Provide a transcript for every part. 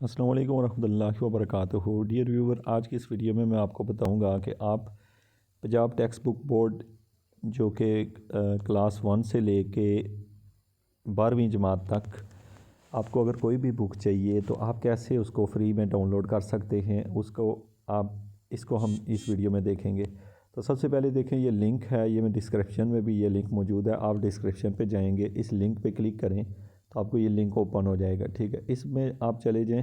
السلام علیکم ورحمۃ اللہ وبرکاتہ۔ ڈیئر ویور، آج کی اس ویڈیو میں آپ کو بتاؤں گا کہ آپ پنجاب ٹیکسٹ بک بورڈ جو کہ کلاس 1 سے لے کے 12ویں جماعت تک آپ کو اگر کوئی بھی بک چاہیے تو آپ کیسے اس کو فری میں ڈاؤن لوڈ کر سکتے ہیں، اس کو ہم اس ویڈیو میں دیکھیں گے۔ تو سب سے پہلے دیکھیں، یہ لنک ہے، یہ میں ڈسکرپشن میں بھی یہ لنک موجود ہے۔ آپ ڈسکرپشن پہ جائیں گے، اس لنک پہ کلک کریں تو آپ کو یہ لنک اوپن ہو جائے گا، ٹھیک ہے۔ اس میں آپ چلے جائیں،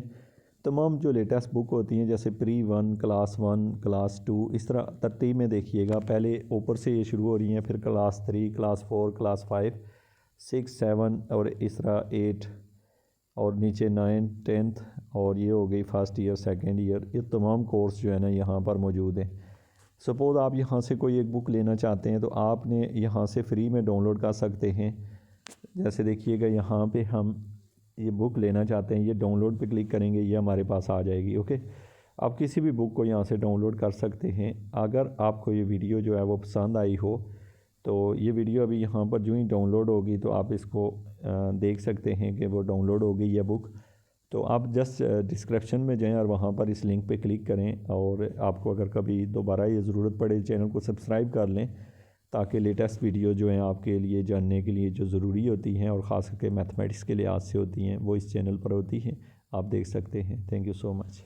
تمام جو لیٹسٹ بک ہوتی ہیں جیسے پری 1، کلاس 1، کلاس 2، اس طرح ترتیب میں دیکھیے گا۔ پہلے اوپر سے یہ شروع ہو رہی ہیں، پھر کلاس 3، کلاس 4، کلاس 5، 6، 7 اور اس طرح 8 اور نیچے 9، 10 اور یہ ہو گئی فرسٹ ایئر، سیکنڈ ایئر۔ یہ تمام کورس جو ہے نا یہاں پر موجود ہیں۔ سپوز آپ یہاں سے کوئی ایک بک لینا چاہتے ہیں تو آپ نے یہاں سے فری میں ڈاؤن لوڈ کر سکتے ہیں۔ جیسے دیکھیے گا یہاں پہ ہم یہ بک لینا چاہتے ہیں، یہ ڈاؤن لوڈ پہ کلک کریں گے، یہ ہمارے پاس آ جائے گی، اوکے۔ آپ کسی بھی بک کو یہاں سے ڈاؤن لوڈ کر سکتے ہیں۔ اگر آپ کو یہ ویڈیو جو ہے وہ پسند آئی ہو تو یہ ویڈیو ابھی یہاں پر جو ہی ڈاؤن لوڈ ہوگی تو آپ اس کو دیکھ سکتے ہیں کہ وہ ڈاؤن لوڈ ہو گئی یہ بک۔ تو آپ جسٹ ڈسکرپشن میں جائیں اور وہاں پر اس لنک پہ کلک کریں، اور آپ کو اگر کبھی دوبارہ یہ ضرورت پڑے چینل کو سبسکرائب کر لیں تاکہ لیٹسٹ ویڈیو جو ہیں آپ کے لیے جاننے کے لیے جو ضروری ہوتی ہیں اور خاص کر کے میتھمیٹکس کے لحاظ سے ہوتی ہیں وہ اس چینل پر ہوتی ہیں، آپ دیکھ سکتے ہیں۔ Thank you so much.